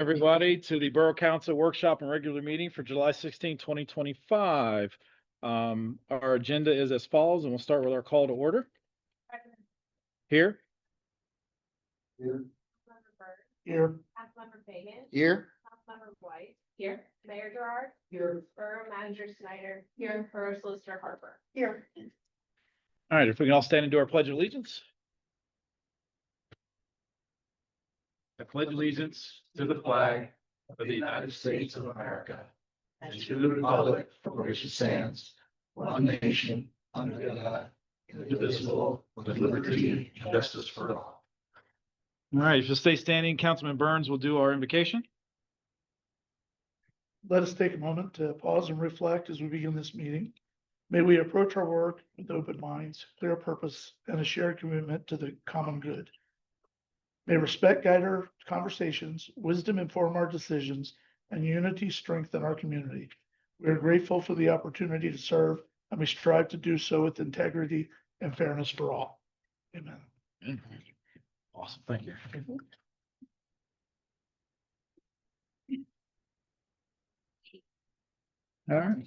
Everybody to the Borough Council Workshop and Regular Meeting for July 16, 2025. Our agenda is as follows, and we'll start with our call to order. Here. Here. Here. Councilmember Fagan. Here. Councilmember White. Here. Mayor Gerard. Here. Borough Manager Snyder. Here. Borough Solicitor Harper. Here. All right, if we can all stand and do our Pledge of Allegiance. I pledge allegiance to the flag of the United States of America and to the republic for which it stands, one nation, under God, indivisible, with liberty and justice for all. All right, if you'll stay standing, Councilman Burns will do our invocation. Let us take a moment to pause and reflect as we begin this meeting. May we approach our work with open minds, clear purpose, and a shared commitment to the common good. May respect guide our conversations, wisdom inform our decisions, and unity strengthen our community. We are grateful for the opportunity to serve, and we strive to do so with integrity and fairness for all. Amen. Awesome, thank you. All right.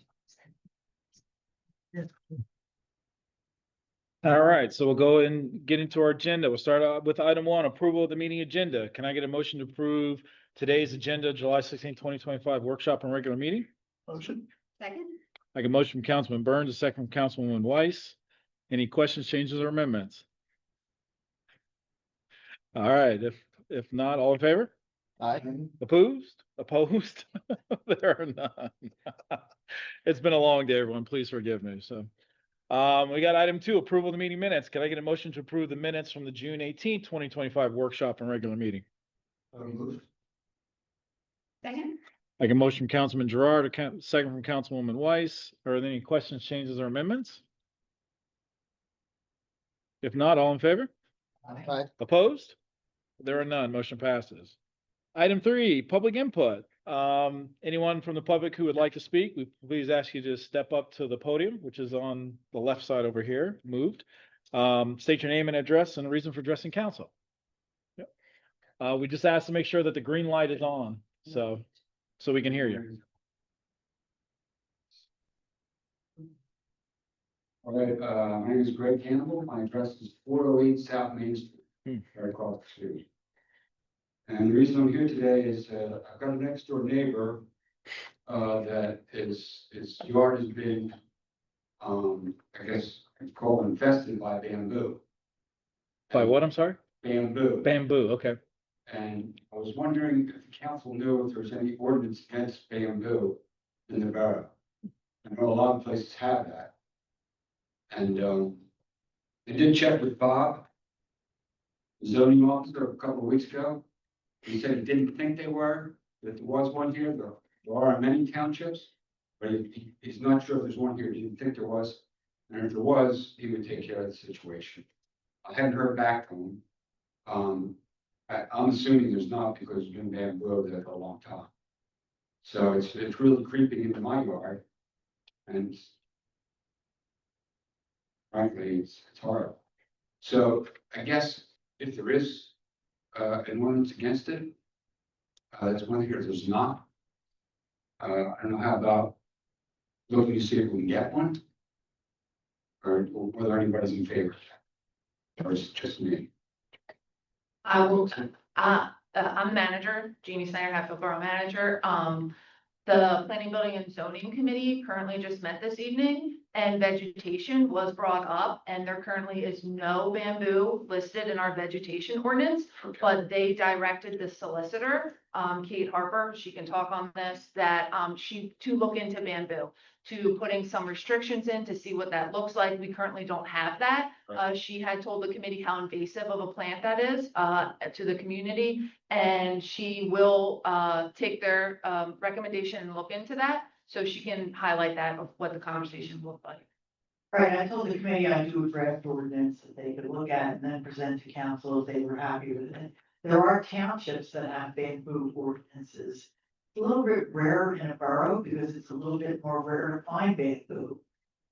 All right, so we'll go and get into our agenda. We'll start out with item 1, approval of the meeting agenda. Can I get a motion to approve today's agenda, July 16, 2025 workshop and regular meeting? Motion. Second. I get a motion from Councilman Burns, a second from Councilwoman Weiss. Any questions, changes, or amendments? All right, if not, all in favor? Aye. Opposed? Opposed? There are none. It's been a long day, everyone. Please forgive me. So, we got item 2, approval of the meeting minutes. Can I get a motion to approve the minutes from the June 18, 2025 workshop and regular meeting? Second. I get a motion from Councilman Gerard, a second from Councilwoman Weiss. Are there any questions, changes, or amendments? If not, all in favor? Aye. Opposed? There are none. Motion passes. Item 3, public input. Anyone from the public who would like to speak, we please ask you to step up to the podium, which is on the left side over here, moved. State your name and address and the reason for addressing council. Yep. We just asked to make sure that the green light is on, so we can hear you. All right, my name is Greg Campbell. My address is 408 South Main Street, right across the street. And the reason I'm here today is I've got a next door neighbor that his yard has been, I guess, called infested by bamboo. By what, I'm sorry? Bamboo. Bamboo, okay. And I was wondering if the council knew if there's any ordinance against bamboo in the borough. I know a lot of places have that. And I did check with Bob, the zoning officer, a couple of weeks ago. He said he didn't think they were, that there was one here. There are in many townships, but he's not sure if there's one here. He didn't think there was. And if there was, he would take care of the situation. I hadn't heard back from him. I'm assuming there's not because there's been bamboo there for a long time. So it's really creeping into my yard. And frankly, it's horrible. So I guess if there is an ordinance against it, there's one here, there's not. I don't know how about looking to see if we can get one, or whether anybody's in favor, or is it just me? I will, I'm manager, Jeannie Snyder, Hatfield Borough Manager. The Planning, Building and Zoning Committee currently just met this evening and vegetation was brought up and there currently is no bamboo listed in our vegetation ordinance, Okay. but they directed the solicitor, Kate Harper, she can talk on this, that to look into bamboo, to putting some restrictions in to see what that looks like. We currently don't have that. She had told the committee how invasive of a plant that is to the community, and she will take their recommendation and look into that, so she can highlight that of what the conversation looked like. Right, I told the committee I'd do a draft ordinance that they could look at and then present to council if they were happy with it. There are townships that have bamboo ordinances. It's a little bit rare in a borough because it's a little bit more rare to find bamboo.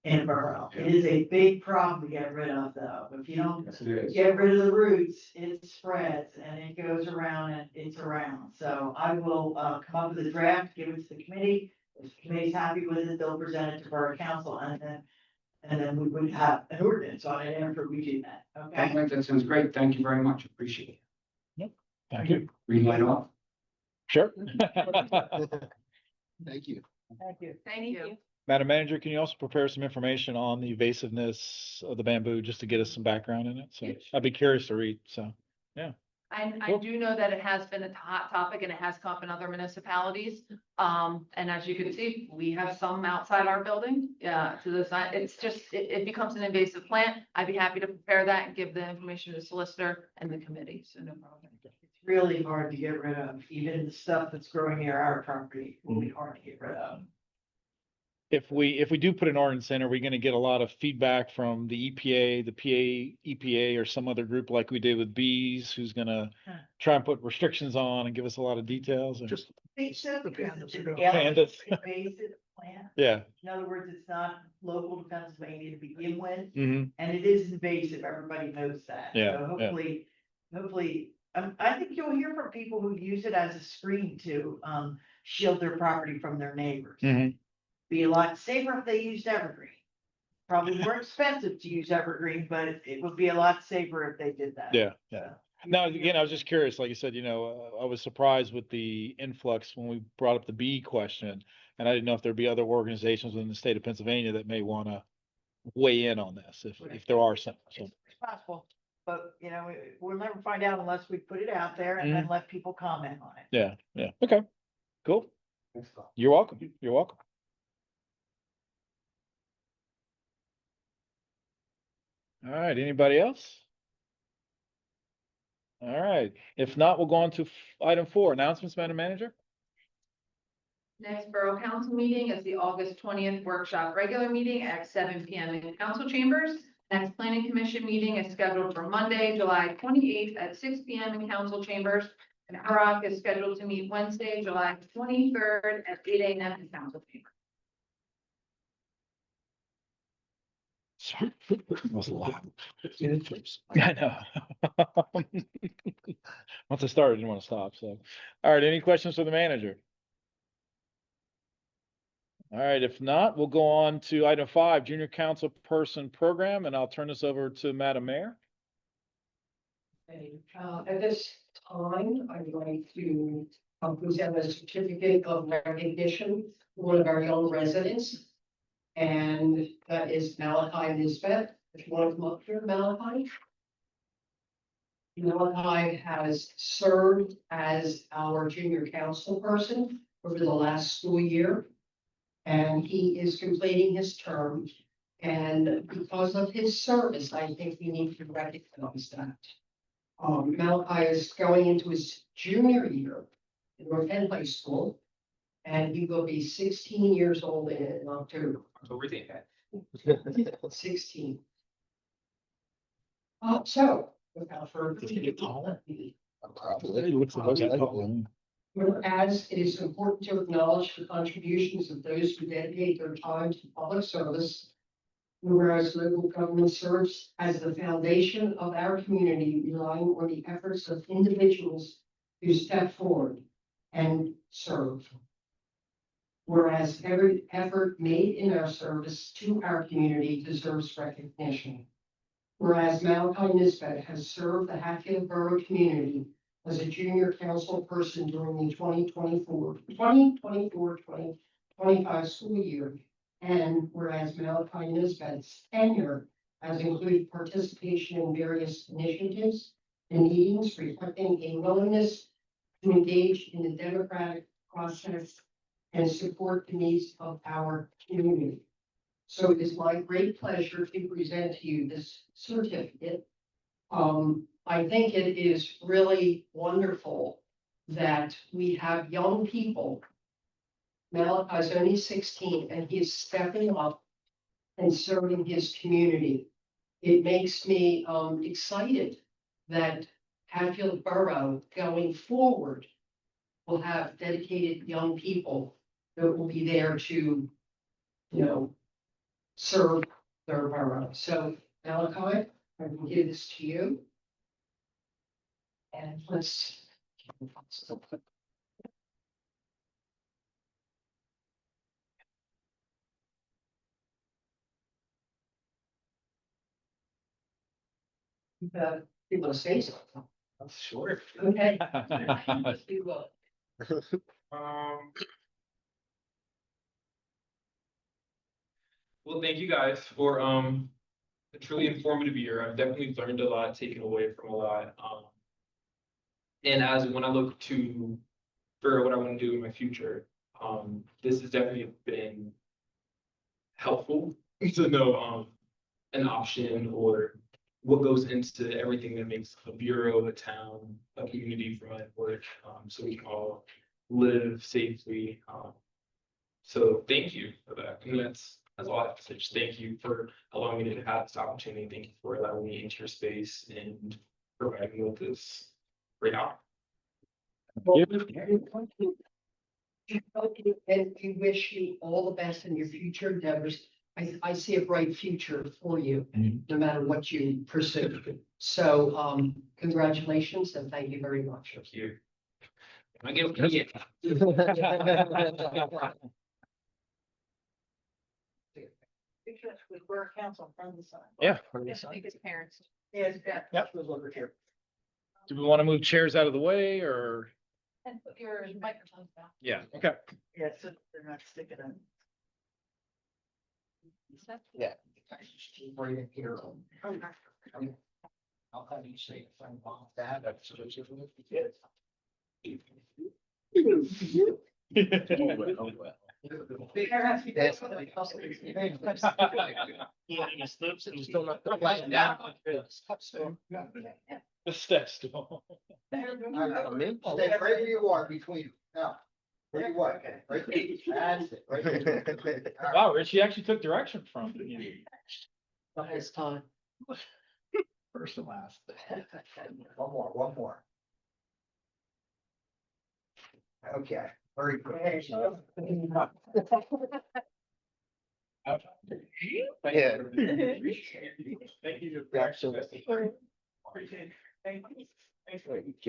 in a borough. It is a big problem to get rid of though. If you don't Yes, it is. get rid of the roots, it spreads and it goes around and it's around. So I will, come up with a draft, give it to the committee. If the committee's happy with it, they'll present it to borough council and then we would have an ordinance on it after we do that, okay? Right, that sounds great. Thank you very much. Appreciate it. Thank you. Green light off. Sure. Thank you. Thank you. Thank you. Madam Manager, can you also prepare some information on the invasiveness of the bamboo, just to get us some background in it? So I'd be curious to read, so. I Cool. do know that it has been a hot topic and it has come up in other municipalities. And as you can see, we have some outside our building. Yeah, to the side, it's just, it becomes an invasive plant. I'd be happy to prepare that and give the information to the solicitor and the committee, so no problem. It's really hard to get rid of, even the stuff that's growing near our property will be hard to get rid of. If we do put an ordinance in, are we gonna get a lot of feedback from the EPA, the EPA, or some other group like we did with bees, who's gonna try and put restrictions on and give us a lot of details? Or- Just They said The because pandas it's are an going- Pandas. invasive plant. Yeah. In other words, it's not local to Pennsylvania to begin with, Hmm. and it is invasive. Everybody knows that. Yeah, So yeah. hopefully, I think you'll hear from people who use it as a screen to, shield their property from their neighbors. Hmm. Be a lot safer if they used evergreen. Probably more expensive to use evergreen, but it would be a lot safer if they did that. Yeah, yeah. So, Now, again, I was just curious, like you said, I was surprised with the influx when we brought up the bee question. And I didn't know if there'd be other organizations within the state of Pennsylvania that may wanna weigh in on this, if there are some. So, It's possible, but we'll never find out unless we put it out there and then let people comment on it. yeah, okay, cool. Thanks, Bob. You're welcome. You're welcome. All right, anybody else? All right, if not, we'll go on to item 4, announcements, Madam Manager. Next Borough Council meeting is the August 20th workshop regular meeting at 7 PM in council chambers. Next Planning Commission meeting is scheduled for Monday, July 28th at 6 PM in council chambers. And AROC is scheduled to meet Wednesday, July 23rd at 8 AM in council chambers. Sorry, that was loud. I know. Once I started, I didn't want to stop, so. All right, any questions for the manager? All right, if not, we'll go on to item 5, Junior Council Person Program, and I'll turn this over to Madam Mayor. At this time, I'm going to present a certificate of recognition for one of our young residents. And that is Malachi Nisbet. If you want to come up here, Malachi. Malachi has served as our junior council person over the last school year. And he is completing his term. And because of his service, I think we need to recognize that. Malachi is going into his junior year in North End High School. And he will be 16 years old in October. 16. So, without further Did he get ado, taller? let me- He looks like he's taller. Whereas it is important to acknowledge the contributions of those who dedicate their time to public service. Whereas local government serves as the foundation of our community, relying on the efforts of individuals who step forward and serve. Whereas every effort made in our service to our community deserves recognition. Whereas Malachi Nisbet has served the Hatfield Borough community as a junior council person during the 2025 school year. And whereas Malachi Nisbet's tenure has included participation in various initiatives and meetings reflecting a willingness to engage in the democratic process and support the needs of our community. So it is my great pleasure to present to you this certificate. I think it is really wonderful that we have young people. Malachi's only 16 and he is stepping up and serving his community. It makes me excited that Hatfield Borough going forward will have dedicated young people that will be there to, serve their borough. So Malachi, I will give this to you. And let's. You want to say something? Sure. Okay. You will. Well, thank you guys for a truly informative year. I've definitely learned a lot, taken away from a lot. And as when I look to figure out what I want to do in my future, this has definitely been helpful to know an option or what goes into everything that makes a bureau, a town, a community for my work, so we can all live safely. So thank you for that. And that's all I have to say. Just thank you for allowing me to have this opportunity. Thank you for allowing me into your space and providing me with this great opportunity. And we wish you all the best in your future endeavors. I see a bright future for you, no matter what you pursue. So, congratulations and thank you very much. Thank you. I get yeah. Because we're a council from the side. Yeah. I think his parents. Yes, yeah. Yep. Do we want to move chairs out of the way or? And put your microphones down. Yeah, okay. Yeah, so they're not sticking in. Yeah. Right in here. Oh, I'll have you say if I'm off that. The steps. Still. Stay right where you are between, now, where you are, right there. That's it, right there. Wow, Richie actually took direction from you. But it's time. First and last. One more. Okay, very good. Yeah. Thank you.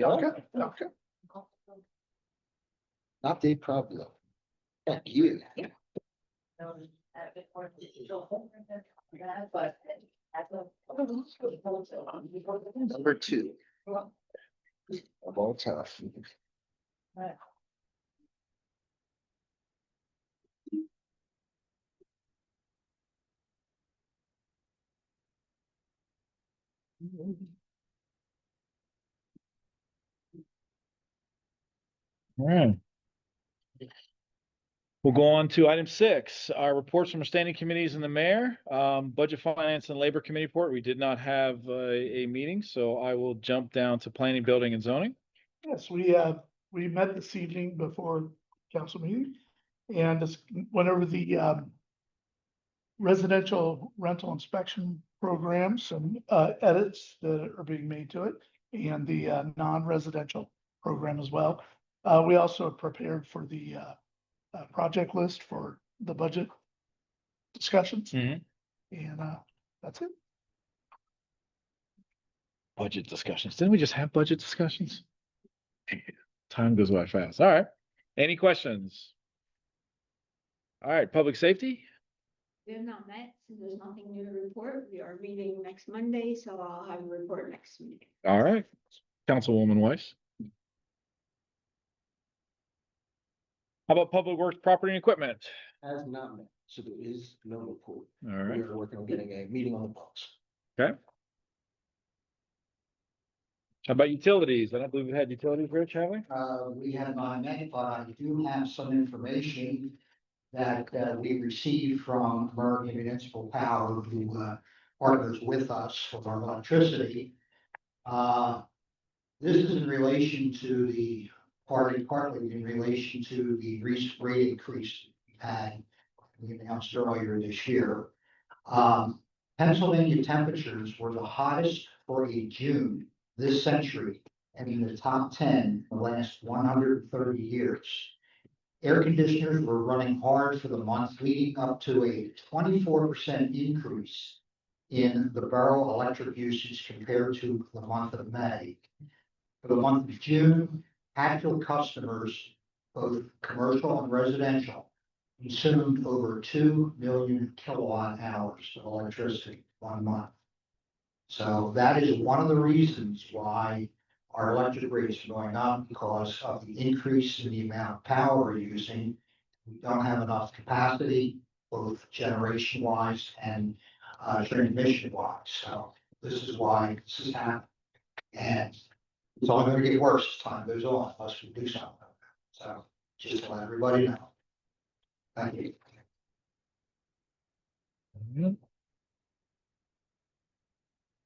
Okay, okay. Not the problem. Thank you. Number two. Of all time. All right. We'll go on to item 6, our reports from our standing committees and the mayor. Budget, Finance, and Labor Committee report. We did not have a meeting, so I will jump down to Planning, Building, and Zoning. Yes, we met this evening before council meeting and just went over the residential rental inspection programs and edits that are being made to it and the non-residential program as well. We also prepared for the project list for the budget discussions. Mhm. And that's it. Budget discussions. Didn't we just have budget discussions? Time goes by fast. All right. Any questions? All right, public safety? We have not met, so there's nothing new to report. We are meeting next Monday, so I'll have a report next meeting. All right. Councilwoman Weiss? How about Public Works, Property and Equipment? Has not met, so there is no report. All We right, are working on getting a meeting on the books. okay. How about utilities? I don't believe we had utilities, Rich, have we? We have not met, but I do have some information that we received from American Municipal Power, who partners with us for our electricity. This is in relation to the partly in relation to the recent rate increase we had, we announced earlier this year. Pennsylvania temperatures were the hottest for a June this century and in the top 10 in the last 130 years. Air conditioners were running hard for the month, leading up to a 24% increase in the borough electric usage compared to the month of May. For the month of June, Hatfield customers, both commercial and residential, consumed over 2 million kilowatt hours of electricity 1 month. So that is one of the reasons why our electric rates are going up, because of the increase in the amount of power we're using. We don't have enough capacity, both generation wise and transmission wise. So this is why this is happening. And it's only going to get worse as time goes on, unless we do something about it. So just to let everybody know. Thank you.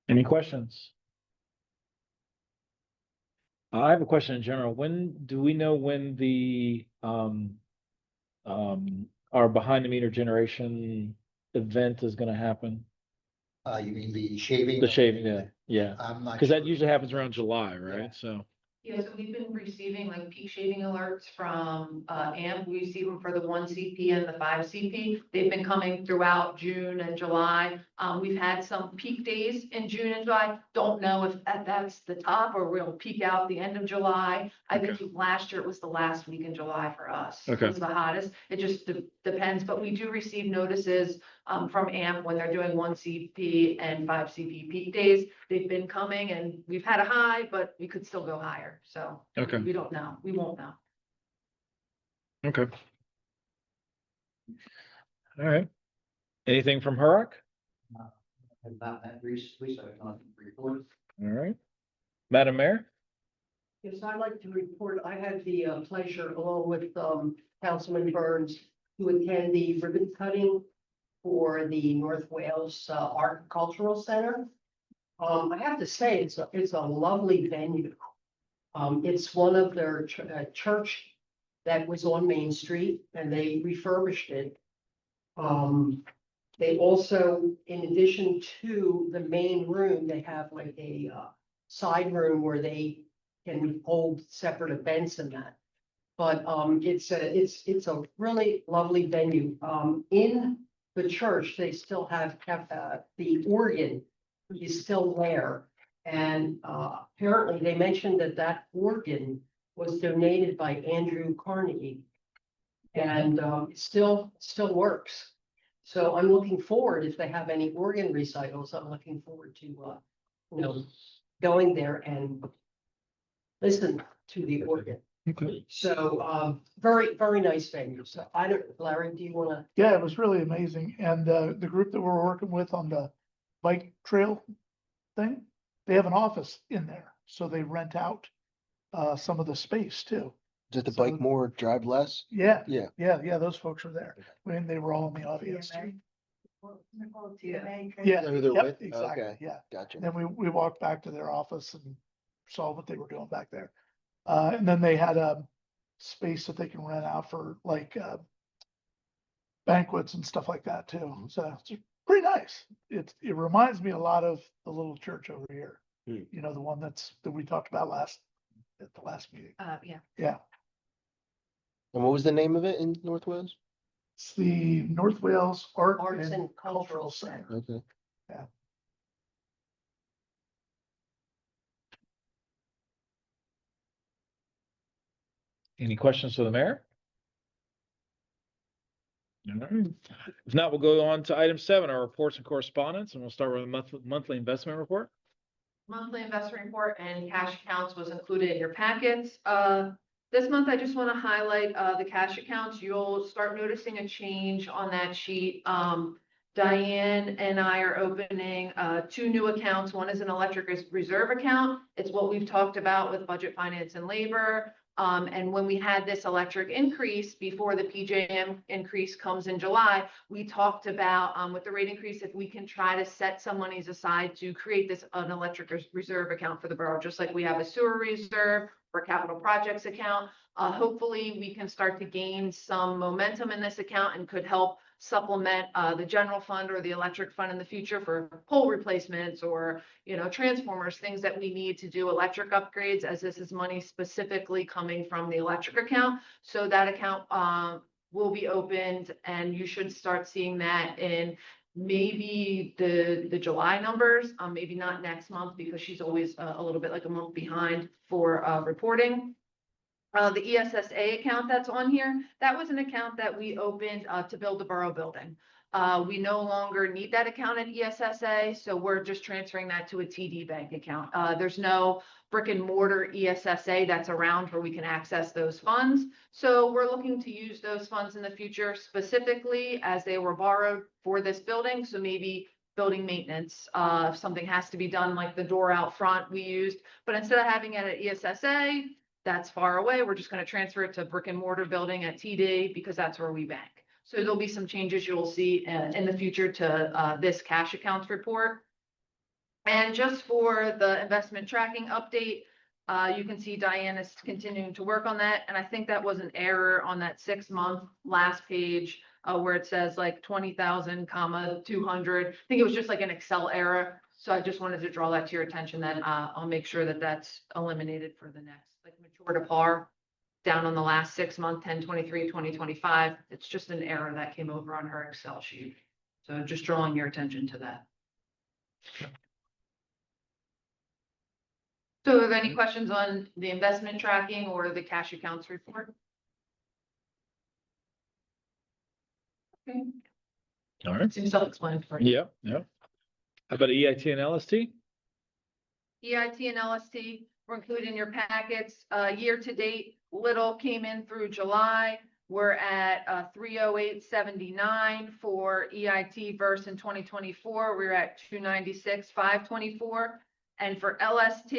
Any questions? I have a question in general. Do we know when the, our behind the meter generation event is gonna happen? You mean the shaving? The shaving, yeah, I'm not because that sure. usually happens around July, right? Yeah. So, Yeah, so we've been receiving like peak shaving alerts from AMP. We receive them for the 1 CP and the 5 CP. They've been coming throughout June and July. We've had some peak days in June and July. Don't know if that's the top or we'll peak out the end of July. I think last year it was the last week in July for us. Okay. It was the hottest. It just depends, but we do receive notices from AMP when they're doing 1 CP and 5 CP peak days. They've been coming and we've had a high, but we could still go higher. So okay, we don't know. We won't know. okay. All right. Anything from Hurok? About that recently, so I can report. All right. Madam Mayor? Yes, I'd like to report, I had the pleasure, along with Councilman Burns, to attend the ribbon cutting for the North Wales Art and Cultural Center. I have to say, it's a lovely venue. It's one of their church that was on Main Street, and they refurbished it. They also, in addition to the main room, they have like a side room where they can hold separate events and that. But it's a really lovely venue. In the church, they still have the organ is still there. And apparently they mentioned that organ was donated by Andrew Carnegie. And it still works. So I'm looking forward, if they have any organ recitals, I'm looking forward to going there and listen to the organ. Okay. So very, very nice venue. So I don't, Larry, do you want to? Yeah, it was really amazing. And the group that we're working with on the bike trail thing, they have an office in there. So they rent out some of the space too. Is it the So- bike more, drive less? Yeah, Yeah. yeah, those folks were there when they were all in the audience. Yeah, Who they're yep, with? exactly, Okay. yeah. Gotcha. Then we walked back to their office and saw what they were doing back there. And then they had a space that they can rent out for like banquets and stuff like that too. So it's pretty nice. It reminds me a lot of the little church over here. Hmm. You know, the one that we talked about at the last meeting. Yeah. Yeah, And what was the name of it in North Wales? it's the North Wales Arts Arts and and Cultural Cultural Center. Okay. Any questions for the mayor? All right. If not, we'll go on to item 7, our reports and correspondence, and we'll start with a monthly investment report. Monthly investment report and cash accounts was included in your packets. This month, I just want to highlight the cash accounts. You'll start noticing a change on that sheet. Diane and I are opening 2 new accounts. One is an electric reserve account. It's what we've talked about with budget, finance, and labor. And when we had this electric increase before the PJM increase comes in July, we talked about with the rate increase, if we can try to set some monies aside to create an electric reserve account for the borough, just like we have a sewer reserve or capital projects account. Hopefully, we can start to gain some momentum in this account and could help supplement the general fund or the electric fund in the future for pole replacements or, transformers, things that we need to do electric upgrades, as this is money specifically coming from the electric account. So that account will be opened, and you should start seeing that in maybe the July numbers, maybe not next month, because she's always a little bit like a month behind for reporting. The ESSA account that's on here, that was an account that we opened to build the borough building. We no longer need that account at ESSA, so we're just transferring that to a TD bank account. There's no brick and mortar ESSA that's around where we can access those funds. So we're looking to use those funds in the future, specifically as they were borrowed for this building. So maybe building maintenance, if something has to be done, like the door out front we used, but instead of having it at ESSA, that's far away, we're just going to transfer it to brick and mortar building at TD because that's where we bank. So there'll be some changes you'll see in the future to this cash accounts report. And just for the investment tracking update, you can see Diane is continuing to work on that. And I think that was an error on that 6-month last page where it says like 20,000, 200. I think it was just like an Excel error. So I just wanted to draw that to your attention that I'll make sure that that's eliminated for the next, like mature to par down on the last 6 month, 10/23, 2025. It's just an error that came over on her Excel sheet. So just drawing your attention to that. So are there any questions on the investment tracking or the cash accounts report? Okay, All right. seems self-explanatory. Yep, yep. How about EIT and LST? EIT and LST were included in your packets. Year to date, little came in through July. We're at 308.79 for EIT versus in 2024. We're at 296.524. And for LST,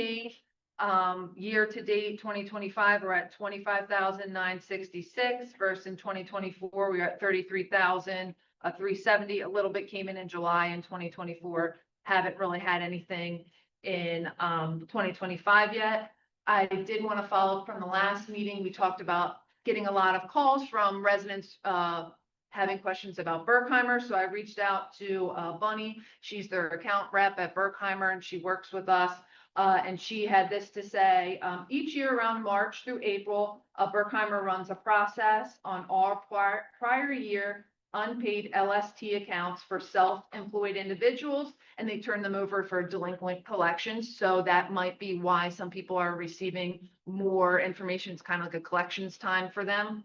year to date 2025, we're at 25,966 versus in 2024, we're at 33,370. A little bit came in July in 2024. Haven't really had anything in 2025 yet. I did want to follow up from the last meeting. We talked about getting a lot of calls from residents having questions about Berkheimer. So I reached out to Bunny. She's their account rep at Berkheimer, and she works with us. And she had this to say, each year around March through April, Berkheimer runs a process on all prior year unpaid LST accounts for self-employed individuals, and they turn them over for delinquent collections. So that might be why some people are receiving more information. It's kind of like a collections time for them.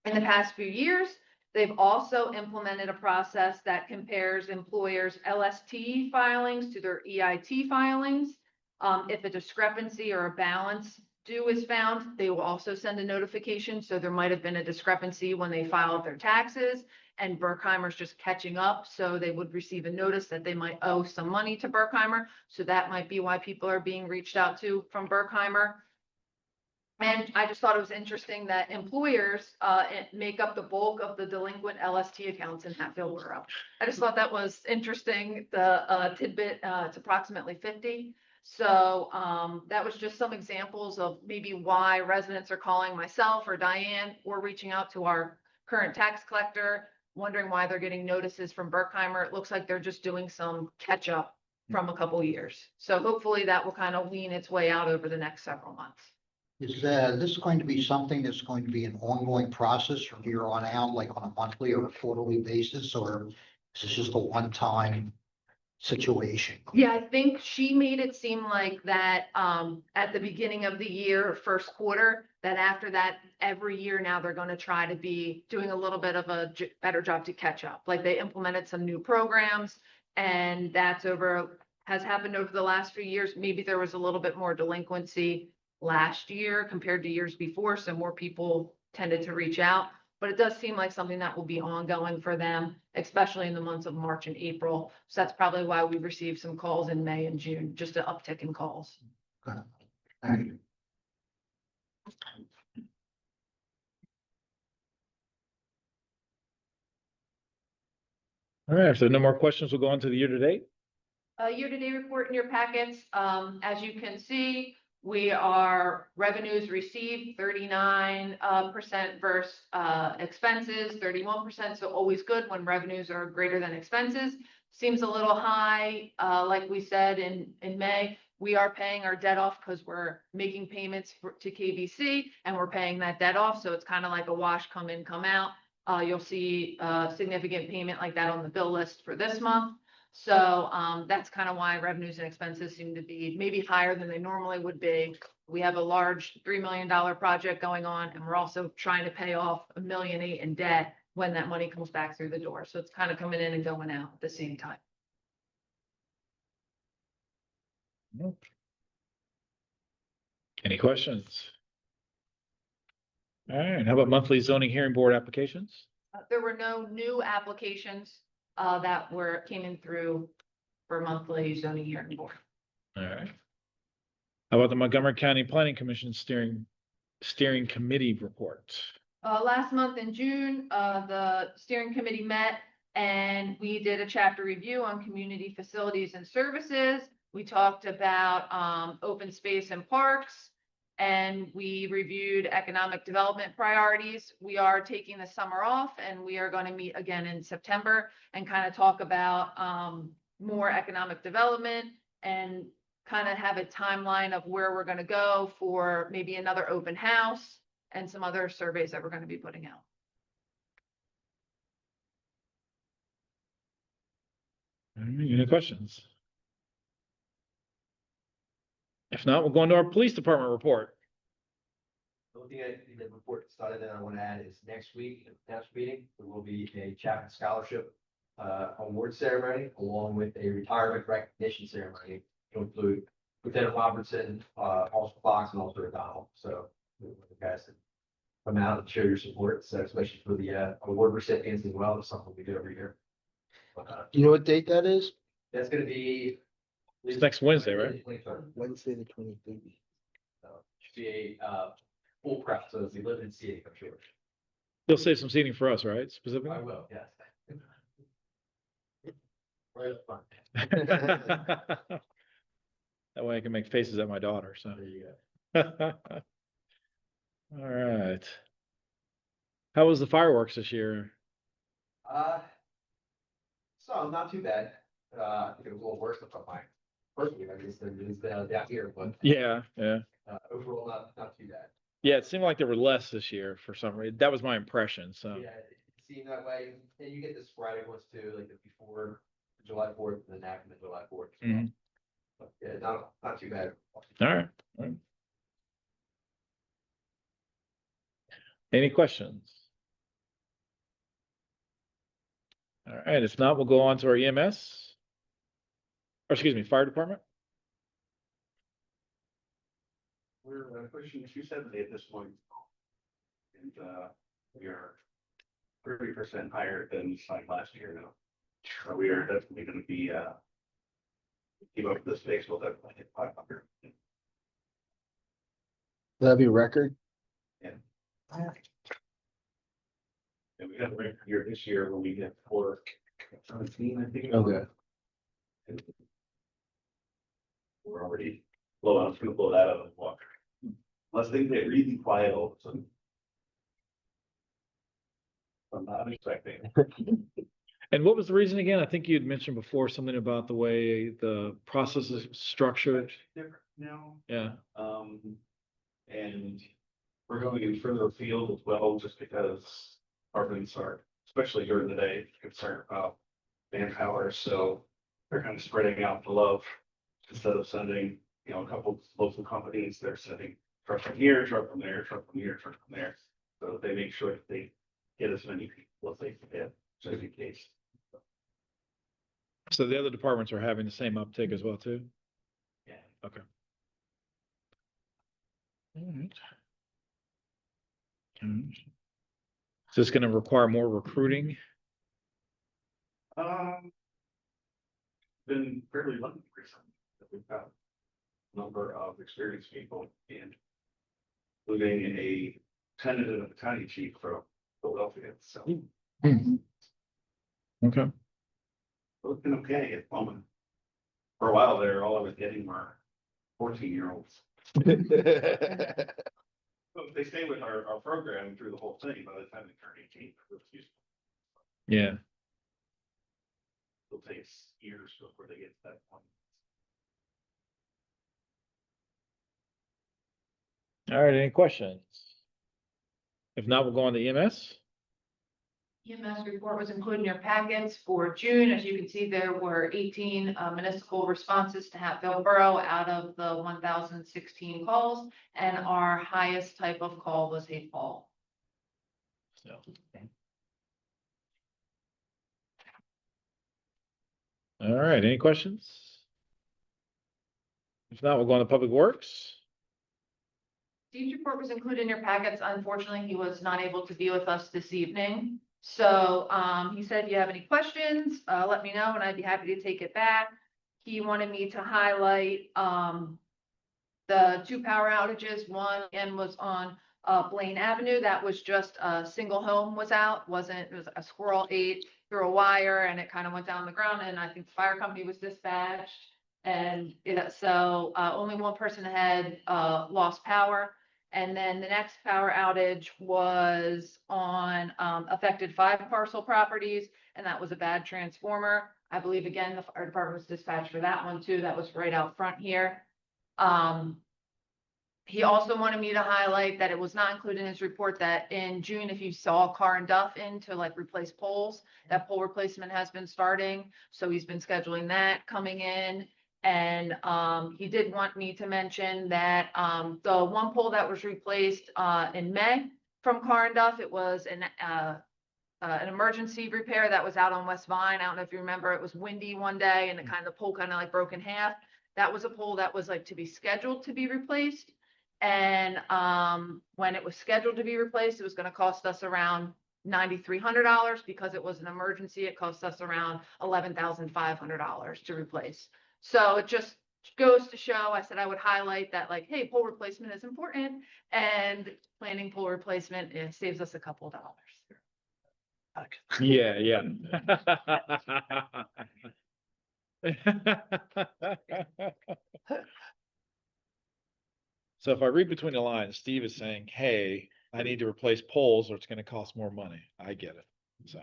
In the past few years, they've also implemented a process that compares employers' LST filings to their EIT filings. If a discrepancy or a balance due is found, they will also send a notification. So there might have been a discrepancy when they filed their taxes, and Berkheimer's just catching up. So they would receive a notice that they might owe some money to Berkheimer. So that might be why people are being reached out to from Berkheimer. And I just thought it was interesting that employers make up the bulk of the delinquent LST accounts in Hatfield Borough. I just thought that was interesting. The tidbit, it's approximately 50. So that was just some examples of maybe why residents are calling myself or Diane or reaching out to our current tax collector, wondering why they're getting notices from Berkheimer. It looks like they're just doing some catch up from a couple years. So hopefully that will kind of wean its way out over the next several months. Is this going to be something that's going to be an ongoing process from here on out, like on a monthly or a quarterly basis, or is this just a one-time situation? Yeah, I think she made it seem like that at the beginning of the year, first quarter, that after that, every year now they're going to try to be doing a little bit of a better job to catch up. Like they implemented some new programs, and has happened over the last few years. Maybe there was a little bit more delinquency last year compared to years before, so more people tended to reach out. But it does seem like something that will be ongoing for them, especially in the months of March and April. So that's probably why we received some calls in May and June, just an uptick in calls. Okay. Thank you. All right, if there are no more questions, we'll go on to the year-to-date. Year-to-date report in your packets. As you can see, We are revenues received 39% versus expenses 31%. So always good when revenues are greater than expenses. Seems a little high, like we said in May. We are paying our debt off because we're making payments to KBC and we're paying that debt off. So it's kind of like a wash, come in, come out. You'll see a significant payment like that on the bill list for this month. So that's kind of why revenues and expenses seem to be maybe higher than they normally would be. We have a large $3 million project going on, and we're also trying to pay off $1.8 million in debt when that money comes back through the door. So it's kind of coming in and going out at the same time. Any questions? All right, how about monthly zoning hearing board applications? There were no new applications that came in through for monthly zoning hearing board. All right. How about the Montgomery County Planning Commission steering committee report? Last month in June, the steering committee met and we did a chapter review on community facilities and services. We talked about open space and parks, and we reviewed economic development priorities. We are taking the summer off and we are going to meet again in September and kind of talk about more economic development and kind of have a timeline of where we're going to go for maybe another open house and some other surveys that we're going to be putting out. All right, any questions? If not, we'll go into our police department report. The only thing the report started that I want to add is next week, at the next meeting, there will be a Chapman Scholarship award ceremony along with a retirement recognition ceremony to include Lieutenant Robertson, Officer Fox, and Officer O'Donnell. So we want you guys to come out and show your support, so especially for the award recipients as well. It's something we do every year. You know what date that is? That's going to be It's next Wednesday, right? Wednesday, the 23rd. Should be a full crowd, so it's a limited seating, I'm sure. You'll save some seating for us, right? Specifically? I will, yes. Right up front. That way I can make faces at my daughter, so. There you go. All right. How was the fireworks this year? So not too bad. I think it was a little worse than my first year, I guess, than it is down here, but Yeah. overall, not too bad. Yeah, it seemed like there were less this year for some reason. That was my impression, so. Yeah, it seemed that way. And you get the sporadic ones too, like the before July 4th and then after the July 4th. Mhm. But yeah, not too bad. All right. All right. Any questions? All right, if not, we'll go on to our EMS. Or excuse me, fire department. We're pushing 270 at this point. And we are 30% higher than this time last year now. So we are definitely going to be keep up this pace, we'll definitely hit 500. That'd be a record. And we had a record year this year when we hit 417, I think. Okay. And we're already low on to blow that out of the water. Unless things get really quiet all of a sudden. I'm not expecting. And what was the reason again? I think you'd mentioned before something about the way the process is structured. Different now. Yeah. And we're going in further afield as well, just because departments are, especially during the day, concerned about manpower. So they're kind of spreading out the love instead of sending, a couple local companies. They're sending truck from here, truck from there, truck from here, truck from there. So they make sure that they get as many people as they can get, just in case. So the other departments are having the same uptick as well too? Yeah. Okay. All right. Is this going to require more recruiting? Been fairly lucky recently that we've got a number of experienced people, and including a tentative battalion chief from Philadelphia. So Okay. it's been okay at the moment. For a while there, all I was getting were 14-year-olds. Well, if they stay with our program through the whole thing, by the time they turn 18, it's useful. Yeah. It'll take years before they get to that point. All right, any questions? If not, we'll go on to EMS. EMS report was included in your packets for June. As you can see, there were 18 municipal responses to Hatfield Borough out of the 1,016 calls, and our highest type of call was a fall. So. All right, any questions? If not, we'll go on to Public Works. Steve's report was included in your packets. Unfortunately, he was not able to be with us this evening. So he said, if you have any questions, let me know and I'd be happy to take it back. He wanted me to highlight the 2 power outages. One again was on Blaine Avenue. That was just a single home was out. It was a squirrel ate through a wire and it kind of went down the ground, and I think the fire company was dispatched. And so only one person had lost power. And then the next power outage was on affected 5 parcel properties, and that was a bad transformer. I believe, again, the fire department was dispatched for that one too. That was right out front here. He also wanted me to highlight that it was not included in his report that in June, if you saw Car and Duff in to like replace poles, that pole replacement has been starting. So he's been scheduling that coming in. And he did want me to mention that the one pole that was replaced in May from Car and Duff, it was an emergency repair that was out on West Vine. I don't know if you remember, it was windy one day and the pole kind of like broke in half. That was a pole that was like to be scheduled to be replaced. And when it was scheduled to be replaced, it was going to cost us around $9,300. Because it was an emergency, it cost us around $11,500 to replace. So it just goes to show, I said I would highlight that, like, hey, pole replacement is important, and planning pole replacement, it saves us a couple of dollars. Yeah, yeah. So if I read between the lines, Steve is saying, hey, I need to replace poles or it's gonna cost more money. I get it, so.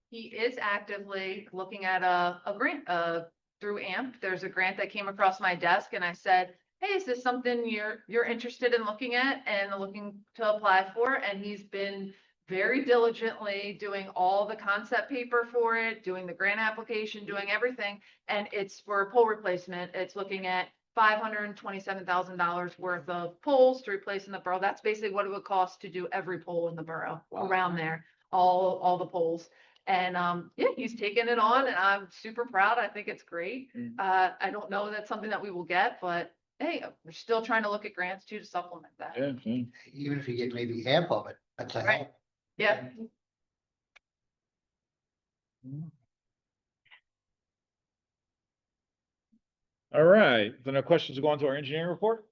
He is actively looking at a grant through AMP. There's a grant that came across my desk, and I said, hey, is this something you're interested in looking at and looking to apply for? And he's been very diligently doing all the concept paper for it, doing the grant application, doing everything. And it's for pole replacement. It's looking at $527,000 worth of poles to replace in the borough. That's basically what it would cost to do every pole in the borough around there, all the poles. And yeah, he's taken it on, and I'm super proud. I think it's great. I don't know that's something that we will get, but hey, we're still trying to look at grants too to supplement that. Yeah. Even if you get maybe half of it, that's a Right. help. Yeah. All right, then no questions, go on to our engineering report.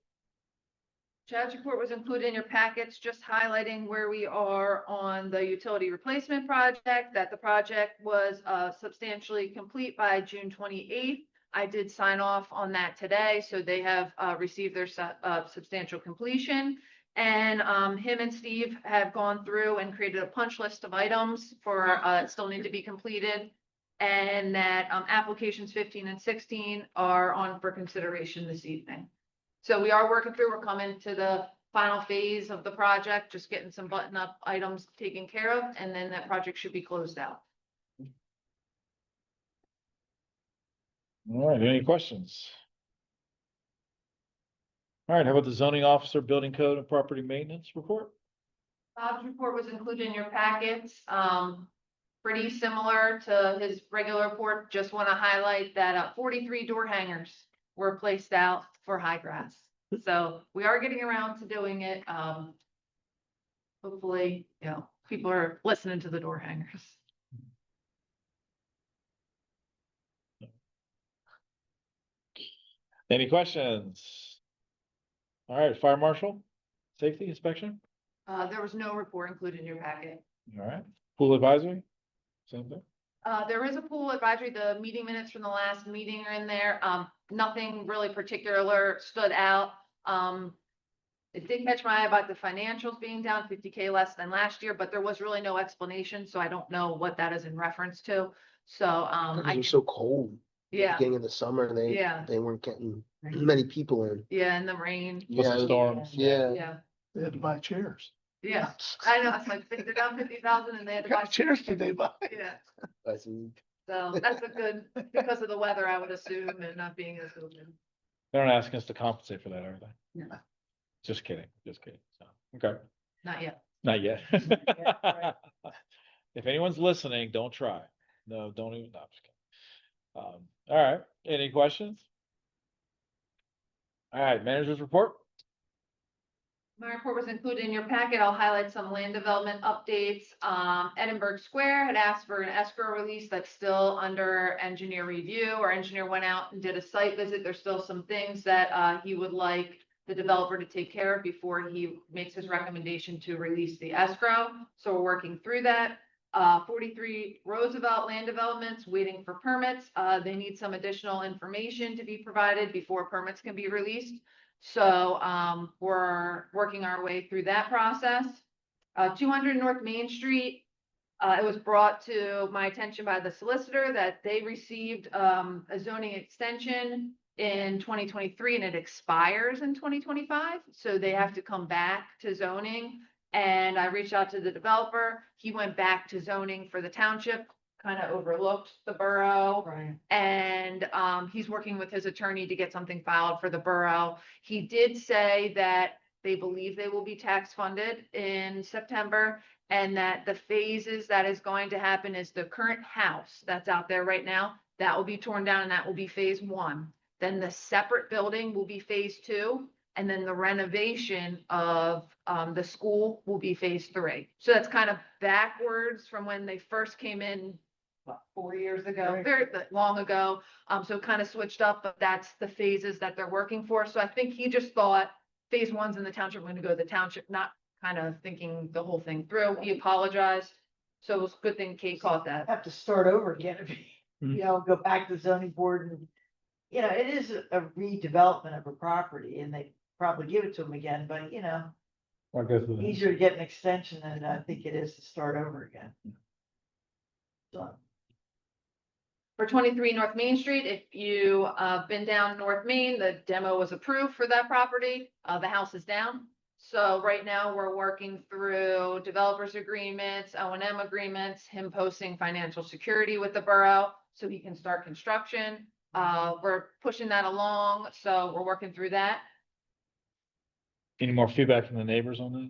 Chad's report was included in your packets, just highlighting where we are on the utility replacement project, that the project was substantially complete by June 28th. I did sign off on that today, so they have received their substantial completion. And him and Steve have gone through and created a punch list of items for still need to be completed. And that applications 15 and 16 are on for consideration this evening. So we are working through, we're coming to the final phase of the project, just getting some button up items taken care of, and then that project should be closed out. All right, any questions? All right, how about the zoning officer, building code and property maintenance report? Bob's report was included in your packets. Pretty similar to his regular report. Just want to highlight that 43 door hangers were placed out for high grass. So we are getting around to doing it. Hopefully, people are listening to the door hangers. Any questions? All right, fire marshal, safety inspection, There was no report included in your packet. all right, pool advisory, same thing. There is a pool advisory. The meeting minutes from the last meeting are in there. Nothing really particular stood out. It did catch my eye about the financials being down 50K less than last year, but there was really no explanation, so I don't know what that is in reference to. So, Because I it can, was so cold. yeah, Beginning of the summer, Yeah. they weren't getting many people in. yeah, in the rain, With some Yeah, storms. yeah. yeah, They had to buy chairs. yeah. I know, it's like, they're down 50,000 and they had to What buy. kind of chairs did they buy? Yeah, I see. so that's a good, because of the weather, I would assume, and not being as open. They're not asking us to compensate for that, are they? No. Just kidding, just kidding. So, okay, Not yet. not yet. right. If anyone's listening, don't try. No, don't even, no, I'm just kidding. All right, any questions? All right, managers report? My report was included in your packet. I'll highlight some land development updates. Edinburgh Square had asked for an escrow release that's still under engineer review. Our engineer went out and did a site visit. There's still some things that he would like the developer to take care of before he makes his recommendation to release the escrow. So we're working through that. 43 Roosevelt land developments waiting for permits. They need some additional information to be provided before permits can be released. So, we're working our way through that process. 200 North Main Street, it was brought to my attention by the solicitor that they received, a zoning extension in 2023 and it expires in 2025. So they have to come back to zoning. And I reached out to the developer. He went back to zoning for the township, kind of overlooked the borough. Right. And he's working with his attorney to get something filed for the borough. He did say that they believe they will be tax funded in September and that the phases that is going to happen is the current house that's out there right now, that will be torn down and that will be phase 1. Then the separate building will be phase 2. And then the renovation of the school will be phase 3. So that's kind of backwards from when they first came in, what, 4 years ago, Right. very long ago. So kind of switched up, but that's the phases that they're working for. So I think he just thought phase 1's in the township, we're going to go to the township, not kind of thinking the whole thing through. He apologized. So it was a good thing Kate caught that. Have to start over again, if Mhm. you know, go back to zoning board and, you know, it is a redevelopment of a property and they probably give it to them again, but you know, I'll go through that. easier to get an extension than I think it is to start over again. So, For 23 North Main Street, if you been down North Main, the demo was approved for that property. The house is down. So right now we're working through developers agreements, O&M agreements, him posting financial security with the borough so he can start construction. We're pushing that along, so we're working through that. Any more feedback from the neighbors on that?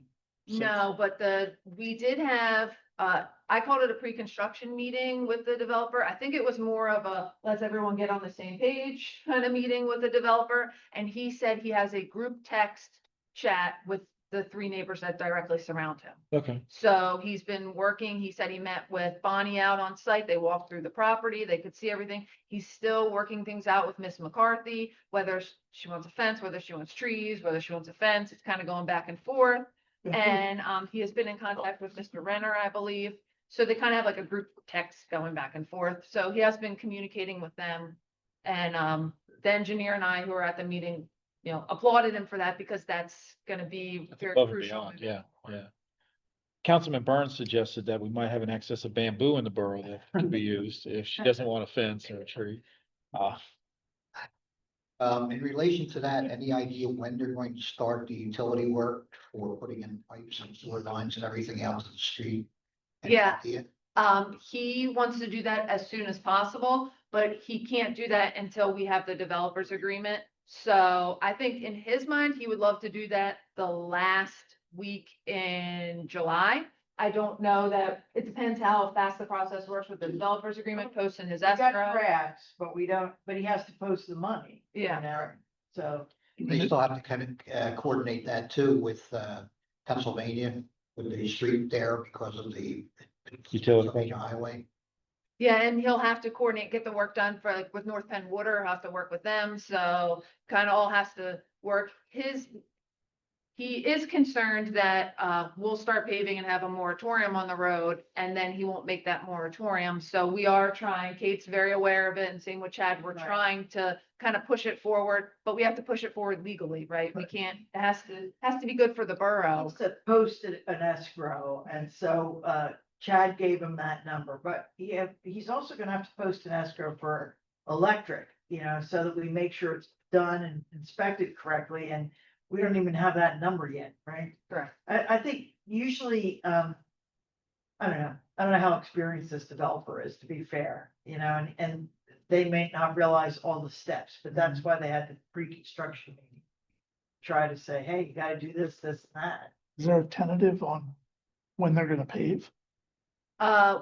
No, but we did have, I called it a pre-construction meeting with the developer. I think it was more of a, let's everyone get on the same page kind of meeting with the developer. And he said he has a group text chat with the 3 neighbors that directly surround him. Okay, So he's been working, he said he met with Bonnie out on site, they walked through the property, they could see everything. He's still working things out with Miss McCarthy, whether she wants a fence, whether she wants trees, whether she wants a fence, it's kind of going back and forth. And he has been in contact with Mr. Renner, I believe. So they kind of have like a group text going back and forth. So he has been communicating with them. And the engineer and I who were at the meeting, you know, applauded him for that because that's gonna be that's very above and crucial. beyond, yeah, yeah. Councilman Burns suggested that we might have an excess of bamboo in the borough that could be used if she doesn't want a fence or a tree. In relation to that, any idea when they're going to start the utility work for putting in pipes and sewer lines and everything else to the street? Any Yeah. idea? He wants to do that as soon as possible, but he can't do that until we have the developers agreement. So I think in his mind, he would love to do that the last week in July. I don't know that, it depends how fast the process works with the developers agreement, posting his we got escrow. drafts, but we don't, but he has to post the money. you Yeah. know, So. They still have to kind of coordinate that too with Pennsylvania, with the street there because of the Utility. Pennsylvania highway. Yeah, and he'll have to coordinate, get the work done for like with North Penn Water, he'll have to work with them, so kind of all has to work. He is concerned that we'll start paving and have a moratorium on the road, and then he won't make that moratorium. So we are trying, Kate's very aware of it, and same with Chad, we're Right. trying to kind of push it forward, but we have to push it forward legally, right? We can't, it has to be good for the borough. It's to post an escrow, and so, Chad gave him that number, but he's also gonna have to post an escrow for electric, so that we make sure it's done and inspected correctly, and we don't even have that number yet, right? Correct. I think usually, I don't know how experienced this developer is, to be fair, and they may not realize all the steps, but that's why they had the pre-construction meeting. Try to say, hey, you gotta do this, this, and that. Is there a tentative on when they're gonna pave?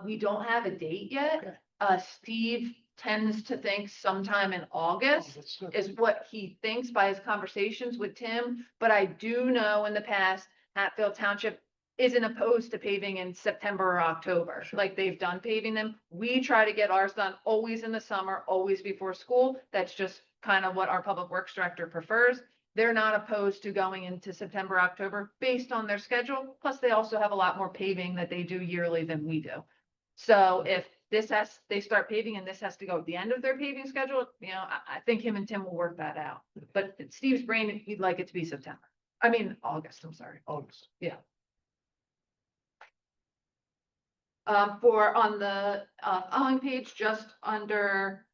We don't have a date yet. Okay. Steve tends to think sometime in August is what he thinks by his conversations with Tim. But I do know in the past, Hatfield Township isn't opposed to paving in September or October, like they've done paving them. We try to get ours done always in the summer, always before school. That's just kind of what our public works director prefers. They're not opposed to going into September, October based on their schedule. Plus, they also have a lot more paving that they do yearly than we do. So if they start paving and this has to go at the end of their paving schedule, I think him and Tim will work that out. But Steve's brain, he'd like it to be August, I'm sorry. August. Yeah. For on the following page, just under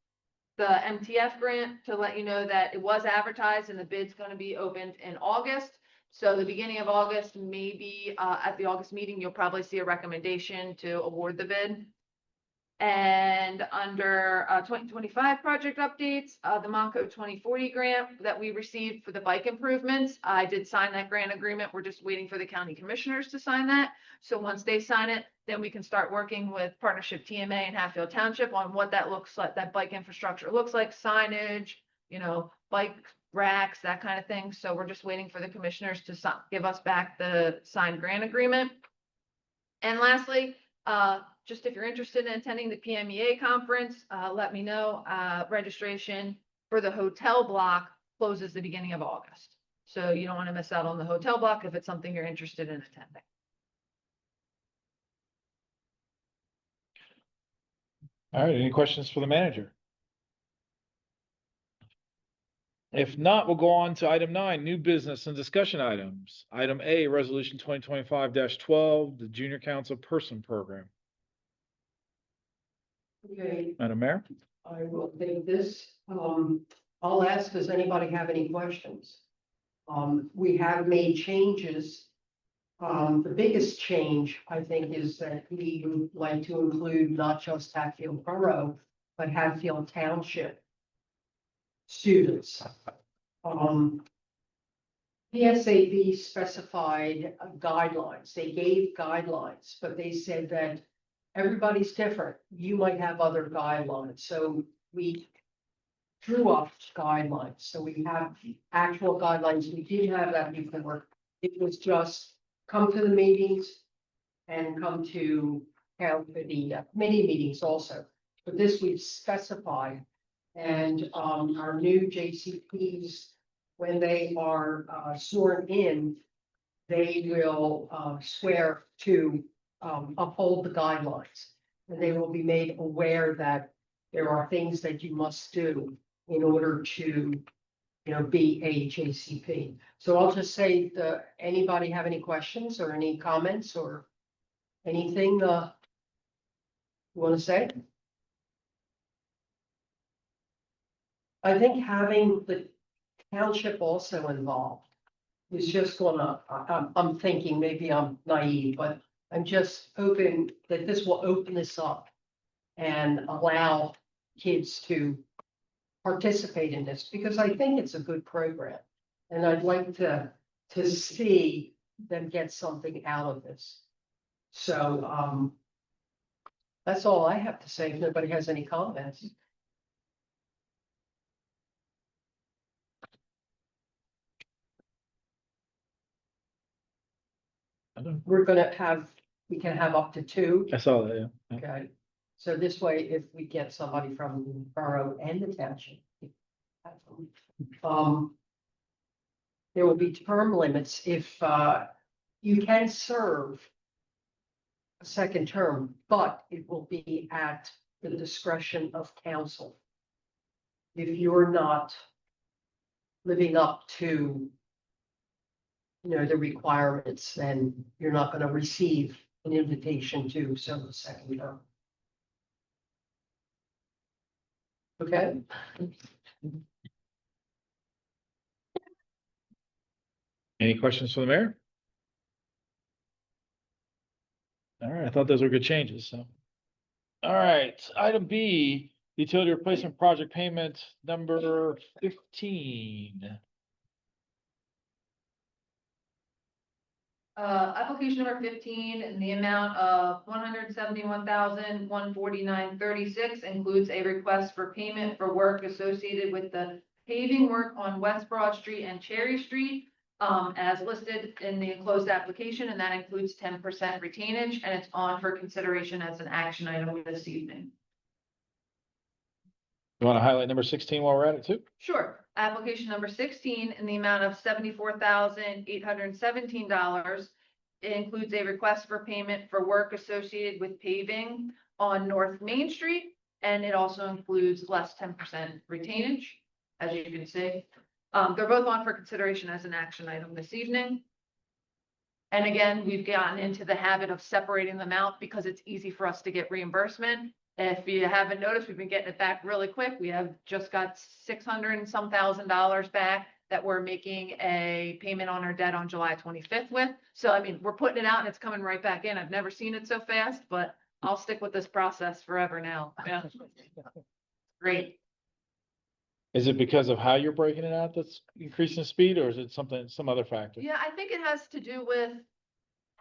the MTF grant, to let you know that it was advertised and the bid's going to be opened in August. So the beginning of August, maybe at the August meeting, you'll probably see a recommendation to award the bid. And under 2025 project updates, the Monco 2040 grant that we received for the bike improvements, I did sign that grant agreement. We're just waiting for the county commissioners to sign that. So once they sign it, then we can start working with Partnership TMA and Hatfield Township on what that looks like, that bike infrastructure looks like, signage, bike racks, that kind of thing. So we're just waiting for the commissioners to give us back the signed grant agreement. And lastly, just if you're interested in attending the PMEA conference, let me know. Registration for the hotel block closes the beginning of August. So you don't want to miss out on the hotel block if it's something you're interested in attending. All right, any questions for the manager? If not, we'll go on to item 9, new business and discussion items. Item A, resolution 2025-12, the junior council person program. Okay, Madam Mayor? I will take this. I'll ask, does anybody have any questions? We have made changes. The biggest change, I think, is that we would like to include not just Hatfield Borough, but Hatfield Township students. PSAB specified guidelines. They gave guidelines, but they said that everybody's different. You might have other guidelines. So we drew up guidelines. So we have actual guidelines. We did have that before. It was just come to the meetings and come to the committee meetings also. But this we've specified, and our new JCPs, when they are sworn in, they will swear to uphold the guidelines. And they will be made aware that there are things that you must do in order to, be a JCP. So I'll just say, anybody have any questions or any comments or anything you want to say? I think having the township also involved is just gonna, I'm thinking, maybe I'm naive, but I'm just hoping that this will open this up and allow kids to participate in this, because I think it's a good program. And I'd like to see them get something out of this. So, that's all I have to say. If nobody has any comments. We can have up to 2. I saw that, yeah. Okay, so this way, if we get somebody from the borough and the township. There will be term limits if you can serve a second term, but it will be at the discretion of council. if you're not living up to, the requirements, then you're not gonna receive an invitation to serve a second term. Okay? Any questions for the mayor? All right, I thought those were good changes, so. All right, item B, utility replacement project payment number 15. Application number 15 in the amount of $171,149.36 includes a request for payment for work associated with the paving work on West Broad Street and Cherry Street, as listed in the enclosed application, and that includes 10% retainage, and it's on for consideration as an action item this evening. You want to highlight number 16 while we're at it too? Sure. Application number 16 in the amount of $74,817. It includes a request for payment for work associated with paving on North Main Street, and it also includes less 10% retainage, as you can see. They're both on for consideration as an action item this evening. And again, we've gotten into the habit of separating them out because it's easy for us to get reimbursement. If you haven't noticed, we've been getting it back really quick. We have just got $600 and some thousand back that we're making a payment on our debt on July 25th with. So, I mean, we're putting it out and it's coming right back in. I've never seen it so fast, but I'll stick with this process forever now. Yeah. Great. Is it because of how you're breaking it out that's increasing speed, or is it some other factor? Yeah, I think it has to do with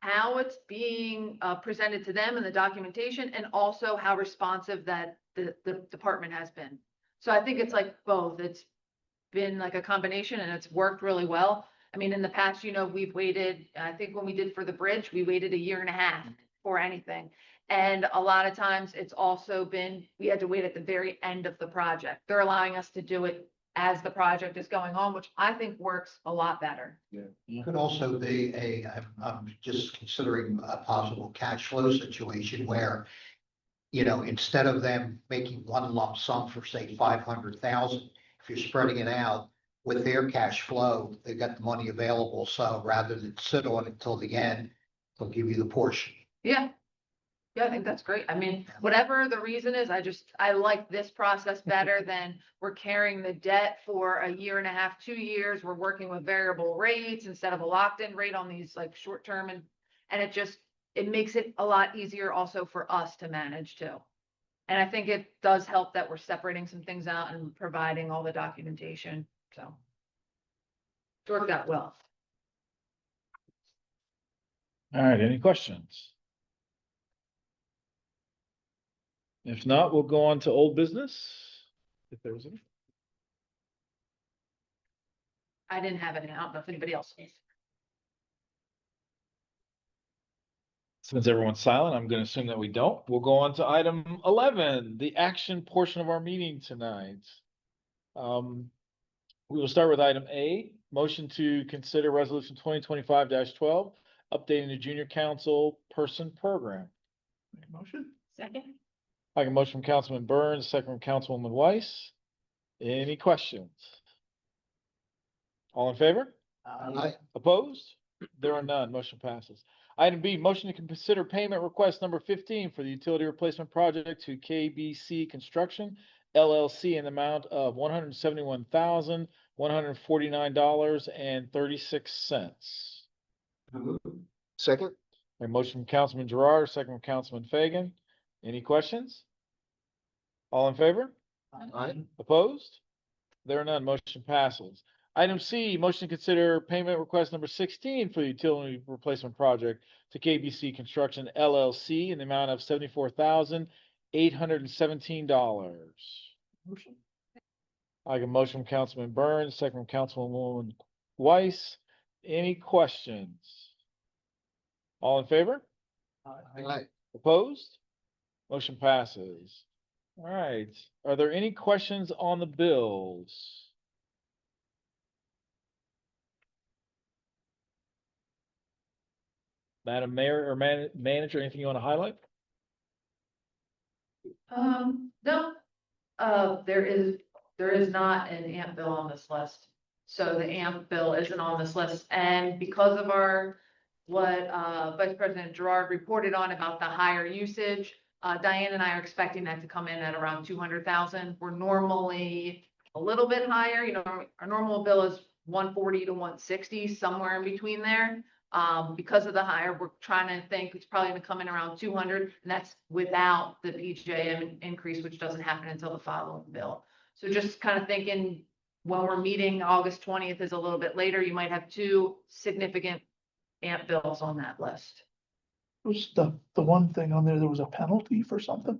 how it's being presented to them in the documentation, and also how responsive that the department has been. So I think it's like both. It's been like a combination and it's worked really well. I mean, in the past, we've waited, I think when we did for the bridge, we waited 1.5 years for anything. And a lot of times it's also been, we had to wait at the very end of the project. They're allowing us to do it as the project is going on, which I think works a lot better. Could also be I'm just considering a possible cash flow situation where, instead of them making one lump sum for say 500,000, if you're spreading it out with their cash flow, they've got the money available. So rather than sit on it till the end, they'll give you the portion. Yeah. Yeah, I think that's great. I mean, whatever the reason is, I like this process better than we're carrying the debt for 1.5 years, 2 years. We're working with variable rates instead of a locked-in rate on these like short term, and it makes it a lot easier also for us to manage too. And I think it does help that we're separating some things out and providing all the documentation. So it's worked out well. All right, any questions? If not, we'll go on to old business, if there's any. I didn't have any. I don't know if anybody else does. Since everyone's silent, I'm going to assume that we don't. We'll go on to item 11, the action portion of our meeting tonight. We will start with item A, motion to consider resolution 2025-12, updating the junior council person program. Make a motion? Second? I have a motion from Councilman Burns, second from Councilwoman Weiss. Any questions? All in favor? Aye. Opposed? There are none. Motion passes. Item B, motion to consider payment request number 15 for the utility replacement project to KBC Construction LLC in the amount of $171,149.36. Second? A motion from Councilman Gerard, second from Councilman Fagan. Any questions? All in favor? Aye. Opposed? There are none. Motion passes. Item C, motion to consider payment request number 16 for the utility replacement project to KBC Construction LLC in the amount of $74,817. Motion? I have a motion from Councilman Burns, second from Councilwoman Weiss. Any questions? All in favor? Aye. Opposed? Motion passes. All right. Are there any questions on the bills? Madam Mayor or Manager, anything you want to highlight? No. There is There is not an AMP bill on this list. So the AMP bill isn't on this list, and because of what Vice President Gerard reported on about the higher usage, Diane and I are expecting that to come in at around 200,000. We're normally a little bit higher, our normal bill is 140 to 160, somewhere in between there. Because of the higher, we're trying to think it's probably gonna come in around 200, and that's without the PJM increase, which doesn't happen until the following bill. So just kind of thinking, when we're meeting August 20th is a little bit later, you might have two significant AMP bills on that list. Was the one thing on there was a penalty for something?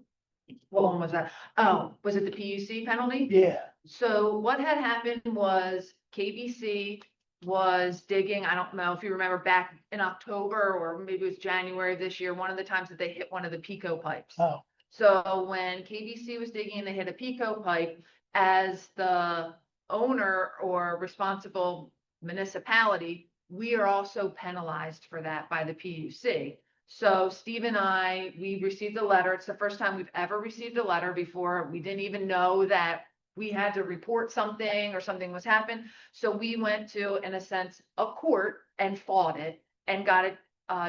What one was that? Oh, was it the PUC penalty? Yeah. So what had happened was KBC was digging, I don't know if you remember back in October or maybe it was January this year, one of the times that they hit one of the Pico pipes. Oh, So when KBC was digging and they hit a Pico pipe, as the owner or responsible municipality, we are also penalized for that by the PUC. So Steve and I, we received a letter. It's the first time we've ever received a letter before. We didn't even know that we had to report something or something was happening. So we went to, in a sense, a court and fought it and got it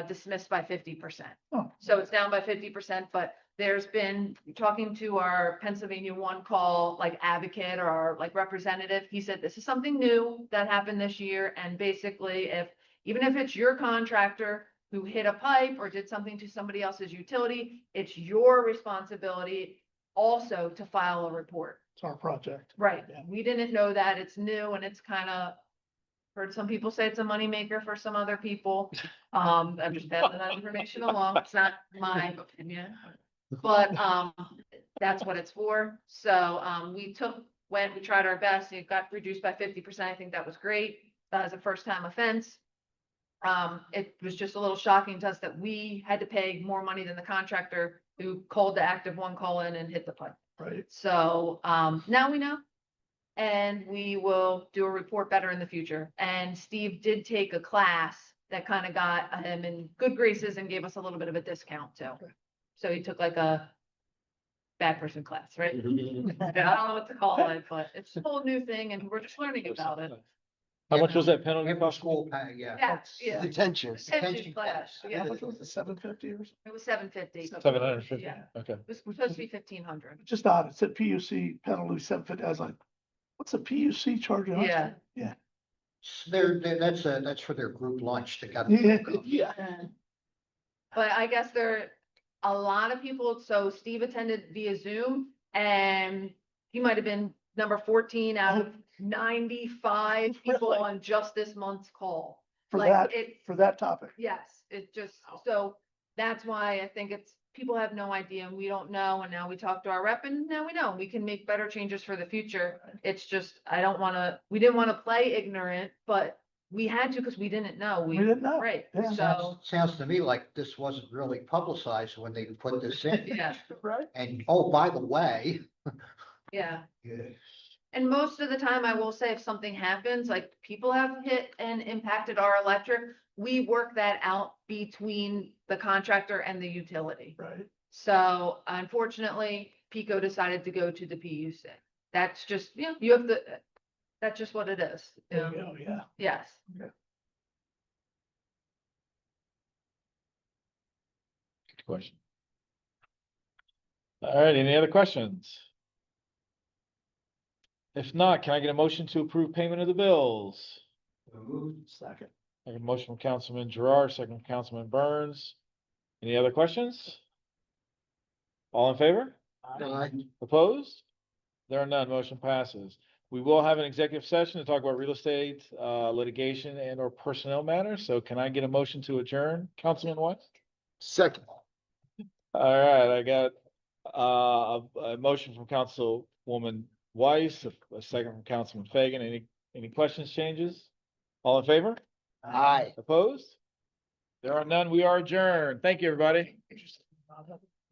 dismissed by 50%. Oh. So it's down by 50%, but there's been, talking to our Pennsylvania One Call, like advocate or our like representative, he said, this is something new that happened this year. And basically even if it's your contractor who hit a pipe or did something to somebody else's utility, it's your responsibility also to file a report. it's our project. Right. Yeah. We didn't know that. It's new and it's kind of, heard some people say it's a moneymaker for some other people. I'm just passing that information along. It's not my opinion. But that's what it's for. So we tried our best. It got reduced by 50%. I think that was great. That was a first time offense. It was just a little shocking to us that we had to pay more money than the contractor who called the active one call in and hit the pipe. Right. So now we know, and we will do a report better in the future. And Steve did take a class that kind of got him in good graces and gave us a little bit of a discount too. So he took like a bad person class, right? I don't know what to call it, but it's a whole new thing and we're just learning about it. How much was that penalty After cost? school, yeah. Yeah. Detention. Detention class, How yeah. much was it, 750 or something? It was 750. 750, Yeah. okay. It was supposed to be 1,500. Just odd, it said PUC penalty 750, I was like, what's a PUC charging us? Yeah. Yeah, That's for their group lunch. They got. yeah. But I guess a lot of people, so Steve attended via Zoom and he might have been number 14 out of 95 people Really? on just this month's call. For Like, that, it- for that topic. Yes, it just, so that's why I think people have no idea and we don't know. And now we talk to our rep and now we know we can make better changes for the future. It's just, we didn't want to play ignorant, but we had to because we didn't know. We didn't know. Right, Yeah. so, Sounds to me like this wasn't really publicized when they put this in. yeah, Right? And, oh, by the way. yeah. And most of the time, I will say if something happens, like people have hit and impacted our electric, we work that out between the contractor and the utility. Right. So unfortunately, Pico decided to go to the PUC. That's just, that's just what it is. There you go, yeah. Yes. Okay. Good question. All right, any other questions? If not, can I get a motion to approve payment of the bills? Second. I get a motion from Councilman Gerard, second from Councilman Burns. Any other questions? All in favor? Opposed? There are none. Motion passes. We will have an executive session to talk about real estate, litigation and or personnel matters. So can I get a motion to adjourn, Councilman West? Second. All right, I got a motion from Councilwoman Weiss, a second from Councilman Fagan. Any questions, changes? All in favor? Aye. Opposed? There are none. We are adjourned. Thank you, everybody.